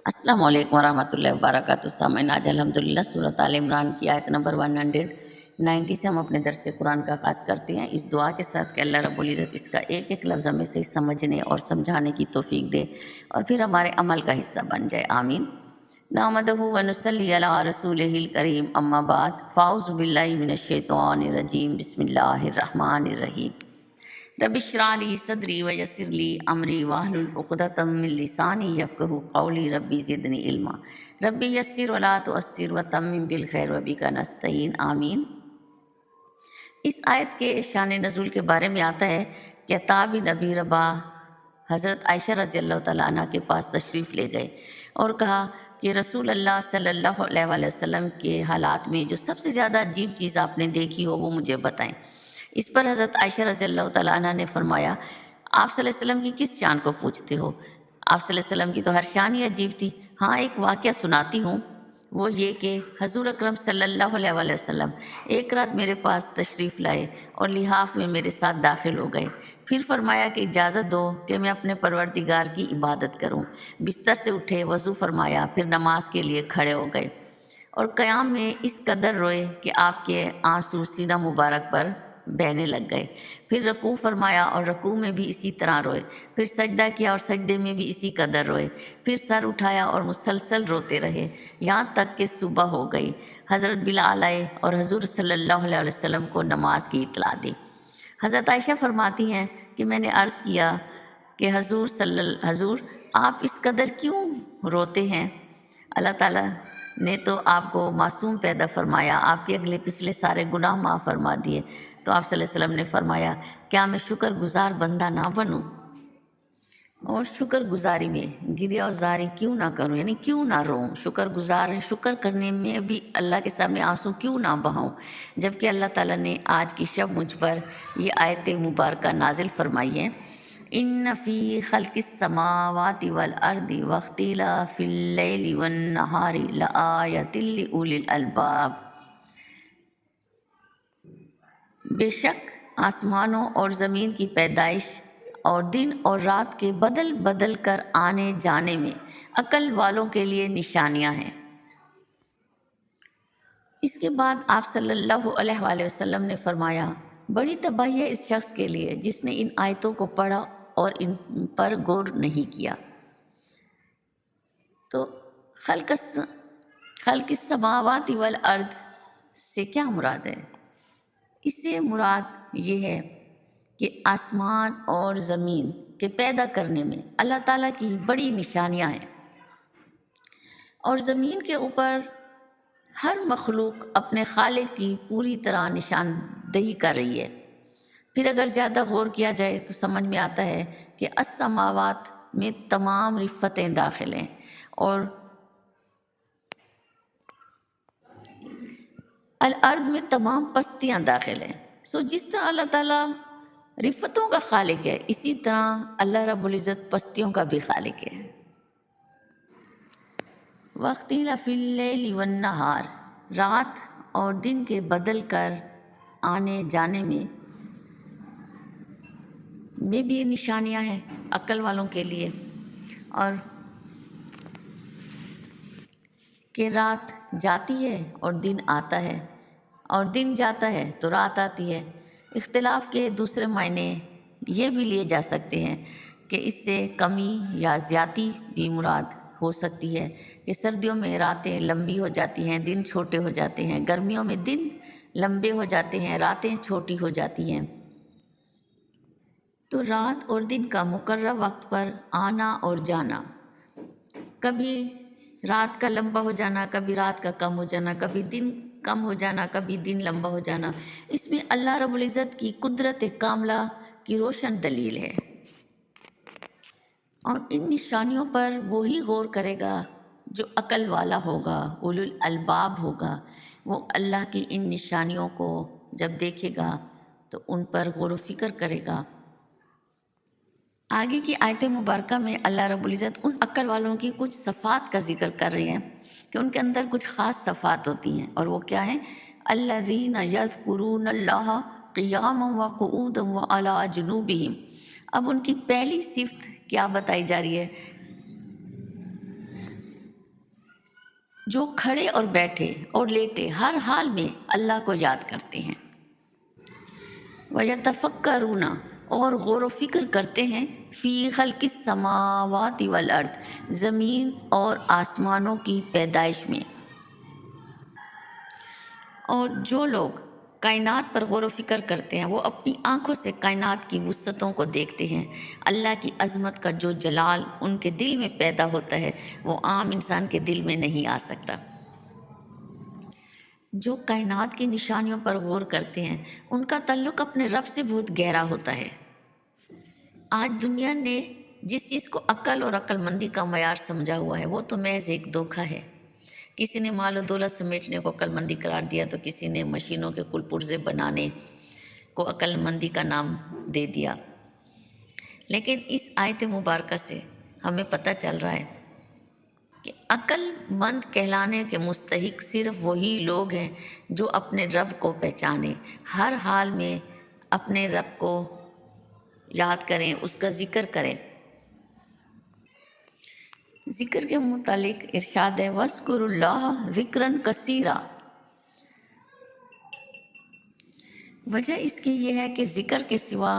अस्सलामु अलैकुम वरहमतुल्लाहि वबरकातुहू। सामईन, आज अल्हम्दुलिल्लाह सूरत आल इमरान की आयत नंबर 190 से हम अपने दर्स कुरान का आगाज़ करते हैं, इस दुआ के साथ कि अल्लाह रब्बुल इज़्ज़त इसका एक एक लफ्ज़ हमें सही समझने और समझाने की तौफीक दे और फिर हमारे अमल का हिस्सा बन जाए, आमीन। नहमदुहु व नुसल्ली अला रसूलिहिल करीम, अम्मा बाद, फ़ाऊज़ु बिल्लाहि मिनश शैतानिर रजीम, बिस्मिल्लाहिर रहमानिर रहीम। रब्बि इश्रह ली सदरी व यस्सिर ली अमरी वाहलुल उक़दतम मिन लिसानी यफ़क़हू क़ौली रब्बि ज़िदनी इल्मा। रब्बि यस्सिर व ला तुअस्सिर व तम्मिम बिल खैर व बिका नस्तईन, आमीन। इस आयत के शान नज़ुल के बारे में आता है कि अता बिन अबी रबाह हज़रत आयशा रज़ियल्लाहु तआला अन्हा के पास तशरीफ़ ले गए और कहा कि रसूल अल्लाह सल्लल्लाहु अलैहि वसल्लम के हालात में जो सबसे ज़्यादा अजीब चीज़ आपने देखी हो वो मुझे बताएं। इस पर हज़रत आयशा रज़ियल्लाहु तआला अन्हा ने फरमाया, आप सल्लल्लाहु अलैहि वसल्लम की किस शान को पूछते हो? आप सल्लल्लाहु अलैहि वसल्लम की तो हर शान ही अजीब थी। हाँ, एक वाक़या सुनाती हूँ, वो ये कि हज़ूर अकरम सल्लल्लाहु अलैहि वसल्लम एक रात मेरे पास तशरीफ़ लाए और लिहाफ़ में मेरे साथ दाखिल हो गए। फिर फरमाया कि इजाज़त दो कि मैं अपने परवरदिगार की इबादत करूँ। बिस्तर से उठे, वज़ू फरमाया, फिर नमाज के लिए खड़े हो गए और क़याम में इस कदर रोए कि आपके आंसू सीना मुबारक पर बहने लग गए। फिर रकू फरमाया और रकू में भी इसी तरह रोए। फिर सजदा किया और सजदे में भी इसी कदर रोए। फिर सर उठाया और मुसलसल रोते रहे यहाँ तक कि सुबह हो गई। हज़रत बिलाल आए और हजूर सल्लल्लाहु अलैहि वसल्लम को नमाज की इतला दी। हज़रत आयशा फरमाती हैं कि मैंने अर्ज़ किया कि हजूर आप इस कदर क्यों रोते हैं? अल्लाह ताला ने तो आपको मासूम पैदा फरमाया, आपके अगले पिछले सारे गुनाह माफ़ फरमा दिए। तो आप सल्लल्लाहु अलैहि वसल्लम ने फरमाया, क्या मैं शुक्रगुजार बंदा ना बनूं और शुक्रगुजारी में गिरिया और ज़ारी क्यों ना करूं, यानी क्यों ना रोऊं? शुक्रगुजार है, शुक्र करने में भी अल्लाह के सामने आंसू क्यों ना बहाऊं? जबकि अल्लाह ताला ने आज की शब मुझ पर ये आयत मुबारक नाजिल फरमाई है, इन्न फ़ी खल्क़िस समावाति वल अर्दि वख्तिलाफ़िल लैलि वन नहारि लआयतिल लिउलिल अलबाब। बेशक आसमानों और ज़मीन की पैदाइश और दिन और रात के बदल बदल कर आने जाने में अक्ल वालों के लिए निशानियां हैं। इसके बाद आप सल्लल्लाहु अलैहि वसल्लम ने फरमाया, बड़ी तबाही है इस शख्स के लिए जिसने इन आयतों को पढ़ा और इन पर गौर नहीं किया। तो खल्क़िस समावाति वल अर्द से क्या मुराद है? इससे मुराद ये है कि आसमान और ज़मीन के पैदा करने में अल्लाह ताला की बड़ी निशानियां हैं और ज़मीन के ऊपर हर मखलूक अपने खालिक की पूरी तरह निशानदही कर रही है। फिर अगर ज़्यादा गौर किया जाए तो समझ में आता है कि अस्समावात में तमाम रिफ़तें दाखिल हैं और अल अर्द में तमाम पस्तियाँ दाखिल हैं। सो जिस तरह अल्लाह ताला रिफ़तों का खालिक है, इसी तरह अल्लाह रब्बुल इज़्ज़त पस्तियों का भी खालिक है। वख्तिलाफ़िल लैलि वन नहार, रात और दिन के बदल कर आने जाने में भी निशानियां हैं अक्ल वालों के लिए, और कि रात जाती है और दिन आता है और दिन जाता है तो रात आती है। इख्तिलाफ़ के दूसरे मायने ये भी लिए जा सकते हैं कि इससे कमी या ज़्यादती भी मुराद हो सकती है कि सर्दियों में रातें लंबी हो जाती हैं, दिन छोटे हो जाते हैं। गर्मियों में दिन लंबे हो जाते हैं, रातें छोटी हो जाती हैं। तो रात और दिन का मुकर्रर वक्त पर आना और जाना, कभी रात का लंबा हो जाना, कभी रात का कम हो जाना, कभी दिन कम हो जाना, कभी दिन लंबा हो जाना, इसमें अल्लाह रब्बुल इज़्ज़त की कुदरत कामला की रोशन दलील है। और इन निशानियों पर वही गौर करेगा जो अक्ल वाला होगा, उलुल अलबाब होगा। वो अल्लाह की इन निशानियों को जब देखेगा तो उन पर गौर व फिक्र करेगा। आगे की आयत मुबारका में अल्लाह रब्बुल इज़्ज़त उन अक्ल वालों की कुछ सफ़ात का जिक्र कर रहे हैं कि उनके अंदर कुछ ख़ास सफ़ात होती हैं, और वो क्या है? अल्लज़ीना यज़कुरूनल्लाह क़ियामन व क़ुऊदन व अला जुनूबिहिम। अब उनकी पहली सिफ़त क्या बताई जा रही है? जो खड़े और बैठे और लेटे हर हाल में अल्लाह को याद करते हैं। वयतफक्करूना, और गौर व फिक्र करते हैं, फ़ी खल्क़िस समावाति वल अर्द, ज़मीन और आसमानों की पैदाइश में। और जो लोग कायनात पर गौर व फिक्र करते हैं वो अपनी आँखों से कायनात की वुसअतों को देखते हैं। अल्लाह की अज़मत का जो जलाल उनके दिल में पैदा होता है वो आम इंसान के दिल में नहीं आ सकता। जो कायनात की निशानियों पर गौर करते हैं उनका ताल्लुक़ अपने रब से बहुत गहरा होता है। आज दुनिया ने जिस चीज़ को अक्ल और अक्लमंदी का मयार समझा हुआ है वो तो महज एक धोखा है। किसी ने माल और दौलत समेटने को अक्लमंदी करार दिया तो किसी ने मशीनों के कुल पुर्जे बनाने को अक्लमंदी का नाम दे दिया। लेकिन इस आयत मुबारक से हमें पता चल रहा है कि अक्लमंद कहलाने के मुस्तहिक सिर्फ वही लोग हैं जो अपने रब को पहचाने, हर हाल में अपने रब को याद करें, उसका ज़िक्र करें। ज़िक्र के मुतालिक इरशाद है, वज़्कुरुल्लाह ज़िक्रन कसीरा। वजह इसकी ये है कि ज़िक्र के सिवा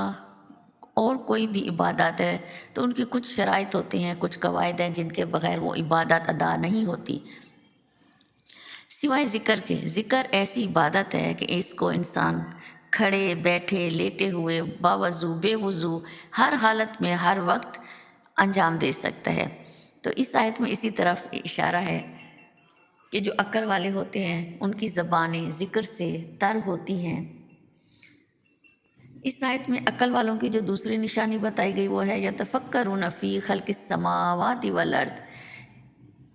और कोई भी इबादत है तो उनकी कुछ शराइत होती हैं, कुछ कवायद हैं जिनके बग़ैर वो इबादत अदा नहीं होती। सिवाय ज़िक्र के, ज़िक्र ऐसी इबादत है कि इसको इंसान खड़े बैठे लेटे हुए बावज़ू बेवज़ू हर हालत में हर वक्त अंजाम दे सकता है। तो इस आयत में इसी तरफ इशारा है कि जो अक्ल वाले होते हैं उनकी ज़बानें ज़िक्र से तर होती हैं। इस आयत में अक्ल वालों की जो दूसरी निशानी बताई गई वो है यतफक्करूना फ़ी खल्क़िस समावाति वल अर्द,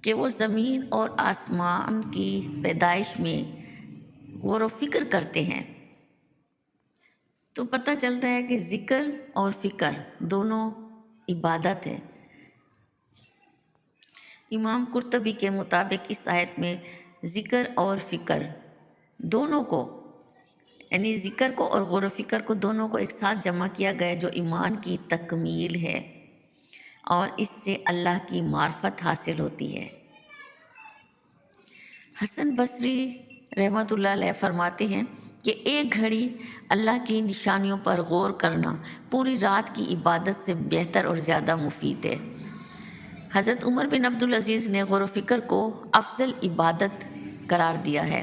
कि वो ज़मीन और आसमान की पैदाइश में गौर व फिक्र करते हैं। तो पता चलता है कि ज़िक्र और फ़िक्र दोनों इबादत है। इमाम कुर्तबी के मुताबिक इस आयत में ज़िक्र और फ़िक्र दोनों को, यानी ज़िक्र को और गौर व फिक्र को दोनों को एक साथ जमा किया गया जो ईमान की तकमील है और इससे अल्लाह की मार्फत हासिल होती है। हसन बसरी रहमतुल्लाह अलैह फरमाते हैं कि एक घड़ी अल्लाह की निशानियों पर गौर करना पूरी रात की इबादत से बेहतर और ज़्यादा मुफीद है। हज़रत उमर बिन अब्दुल अज़ीज़ ने गौर व फिक्र को अफजल इबादत करार दिया है।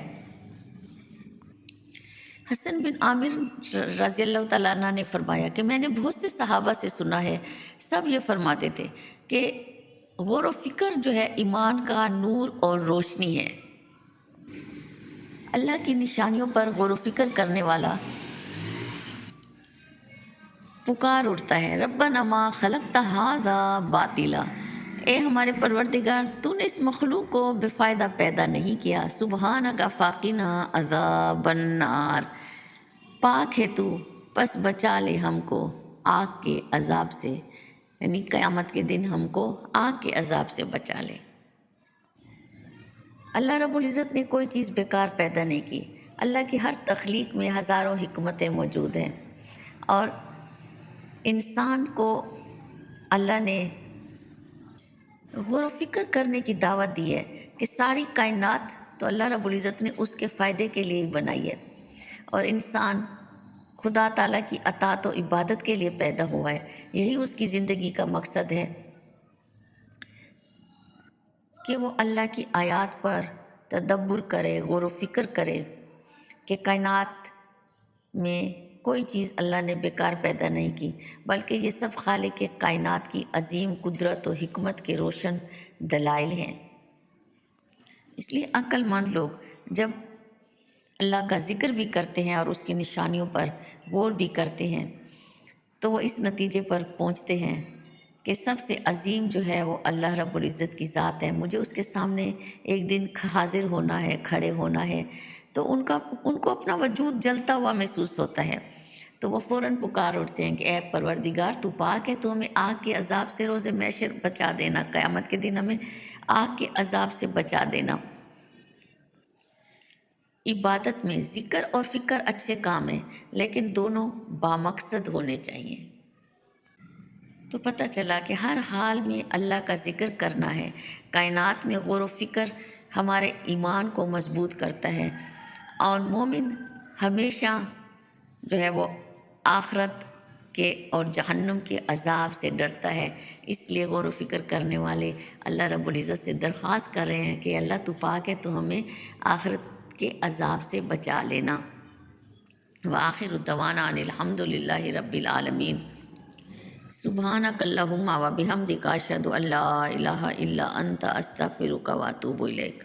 हसन बिन आमिर रज़ियल्लाहु तआला अन्हु ने फरमाया कि मैंने बहुत से सहाबा से सुना है, सब ये फरमाते थे कि गौर व फिक्र जो है ईमान का नूर और रोशनी है। अल्लाह की निशानियों पर गौर व फिक्र करने वाला पुकार उठता है, रब्बना मा खलक़्ता हाज़ा बातिला, ए हमारे परवरदिगार तूने इस मखलूक को बेफ़ायदा पैदा नहीं किया। सुबहानका फ़ाक़िना अज़ाबन नार, पाक है तू, बस बचा ले हमको आग के अज़ाब से, यानी क़यामत के दिन हमको आग के अज़ाब से बचा ले। अल्लाह रब्बुल इज़्ज़त ने कोई चीज़ बेकार पैदा नहीं की। अल्लाह की हर तख्लीक में हज़ारों हिकमतें मौजूद हैं और इंसान को अल्लाह ने गौर व फिक्र करने की दावत दी है कि सारी कायनात तो अल्लाह रब्बुल इज़्ज़त ने उसके फ़ायदे के लिए ही बनाई है और इंसान खुदा ताला की अताअत और इबादत के लिए पैदा हुआ है। यही उसकी ज़िंदगी का मकसद है कि वो अल्लाह की आयात पर तदब्बुर करे, गौर व फिक्र करे कि कायनात में कोई चीज़ अल्लाह ने बेकार पैदा नहीं की, बल्कि ये सब खालिक कायनात की अजीम कुदरत और हिकमत के रोशन दलाइल हैं। इसलिए अक्लमंद लोग जब अल्लाह का ज़िक्र भी करते हैं और उसकी निशानियों पर गौर भी करते हैं तो वो इस नतीजे पर पहुंचते हैं कि सबसे अजीम जो है वो अल्लाह रब्बुल इज़्ज़त की ज़ात है। मुझे उसके सामने एक दिन हाजिर होना है, खड़े होना है, तो उनको अपना वजूद जलता हुआ महसूस होता है। तो वो फ़ौरन पुकार उठते हैं कि ए परवरदिगार तू पाक है, तो हमें आग के अज़ाब से रोज़े महशर बचा देना, क़यामत के दिन हमें आग के अज़ाब से बचा देना। इबादत में ज़िक्र और फ़िक्र अच्छे काम हैं, लेकिन दोनों बामकसद होने चाहिए। तो पता चला कि हर हाल में अल्लाह का ज़िक्र करना है, कायनात में गौर व फिक्र ہمارے ایمان کو مضبوط کرتا ہے، اور مومن ہمیشہ جو ہے وہ آخرت کے اور جہنم کے عذاب سے ڈرتا ہے۔ اس لیے غور و فکر کرنے والے اللہ رب العزت سے درخواست کر رہے ہیں کہ اللہ تو پاک ہے، تو ہمیں آخرت کے عذاب سے بچا لینا۔ وآخر دعوانا ان الحمد للہ رب العالمین۔ سبحانک اللہم و بحمدک اشہد ان لا الہ الا انت استغفرک و اتوب الیک۔